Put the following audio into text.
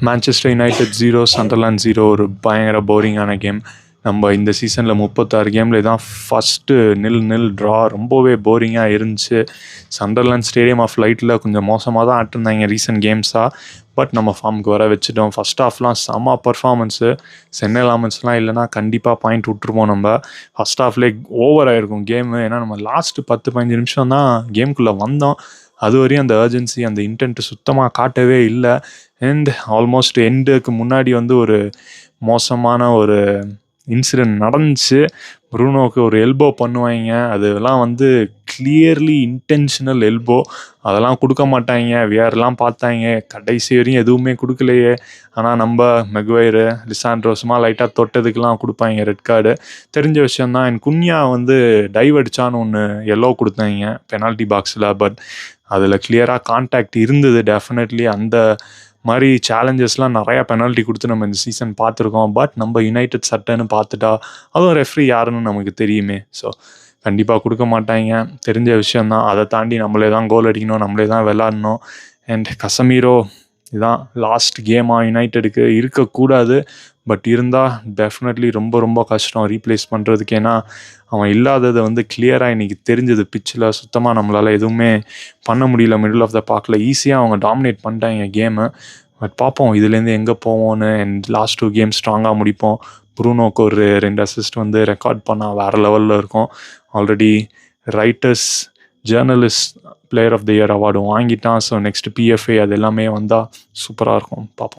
Manchester United 0 சண்டர்லாண்ட் 0 ஒரு பயங்கர போரிங்கான game. நம்ம இந்த சீசனில் 36 கேமில் இதான் ஃபஸ்ட்டு 0-0 ட்ரா. ரொம்பவே போரிங்காக இருந்துச்சு. சண்டர்லாண்ட் ஸ்டேடியம் ஆஃப் லைட்டில் கொஞ்சம் மோசமாக தான் ஆட்டிருந்தாங்க ரீசெண்ட் கேம்ஸாக. பட் நம்ம ஃபார்முக்கு வர வச்சுட்டோம். ஃபஸ்ட் ஹாஃப்லாம் செம்ம பர்ஃபார்மன்ஸு. சென்னை லாமன்ஸ்லாம் இல்லைனா கண்டிப்பாக பாயிண்ட் விட்டுருப்போம். நம்ம ஃபஸ்ட் ஹாஃப்லேயே ஓவர் ஆகிருக்கும் கேமு. ஏன்னா நம்ம லாஸ்ட்டு 10-15 நிமிஷம் தான் கேமுக்குள்ளே வந்தோம். அது வரையும் அந்த அர்ஜென்சி, அந்த இன்டென்ட் சுத்தமாக காட்டவே இல்லை. அண்ட் ஆல்மோஸ்ட் எண்டுக்கு முன்னாடி வந்து ஒரு மோசமான ஒரு இன்சிடென்ட் நடந்துச்சு. ப்ரூனோவுக்கு ஒரு எல்போ பண்ணுவாங்க. அதெல்லாம் வந்து கிளியர்லி இன்டென்ஷனல் எல்போ. அதெல்லாம் கொடுக்க மாட்டாங்க. விஆர்லாம் பார்த்தாங்க, கடைசி வரையும் எதுவுமே கொடுக்கலையே. ஆனால் நம்ம மெக்வைரு, லிசாண்ட்ரோஸுமா லைட்டாக தொட்டதுக்கெலாம் கொடுப்பாங்க ரெட் கார்டு. தெரிஞ்ச விஷயந்தான். என் குன்யா வந்து டைவ் அடிச்சான்னு ஒன்று எல்லோ கொடுத்தாங்க பெனால்ட்டி பாக்ஸில். பட் அதில் கிளியராக கான்டாக்ட் இருந்தது டெஃபினெட்லி. அந்த மாதிரி சேலஞ்சஸ்லாம் நிறையா பெனால்ட்டி கொடுத்து நம்ம இந்த சீசன் பார்த்துருக்கோம். பட் நம்ம யுனைடெட் சட்டைன்னு பார்த்துட்டா அதுவும் ரெஃப்ரி யாருன்னு நமக்கு தெரியுமே. ஸோ கண்டிப்பாக கொடுக்க மாட்டாங்க, தெரிஞ்ச விஷயந்தான். அதை தாண்டி நம்மளே தான் கோல் அடிக்கணும், நம்மளே தான் விளாட்ணும். அண்ட் கசமீரோ இதுதான் லாஸ்ட் கேமாக யுனைடெடுக்கு இருக்கக்கூடாது. பட் இருந்தால் டெஃபினெட்லி ரொம்ப ரொம்ப கஷ்டம் ரீப்ளேஸ் பண்ணுறதுக்கு. ஏன்னா அவன் இல்லாததை வந்து கிளியராக இன்றைக்கி தெரிஞ்சது. பிச்சில் சுத்தமாக நம்மளால் எதுவுமே பண்ண முடியல. மிடில் ஆஃப் த பார்க்கில் ஈஸியாக அவங்க டாமினேட் பண்ணிட்டாங்க கேமு. பட் பார்ப்போம் இதுலேருந்து எங்கே போவோன்னு. அண்ட் லாஸ்ட் 2 கேம் ஸ்ட்ராங்காக முடிப்போம். ப்ரூனோக்கு ஒரு 2 அசிஸ்ட் வந்து ரெக்கார்ட் பண்ணால் வேறு லெவலில் இருக்கும். Already writers journalist player of the year அவார்டும் வாங்கிட்டான். ஸோ நெக்ஸ்ட் PFA அது எல்லாமே வந்தால் சூப்பராக இருக்கும். பார்ப்போம்.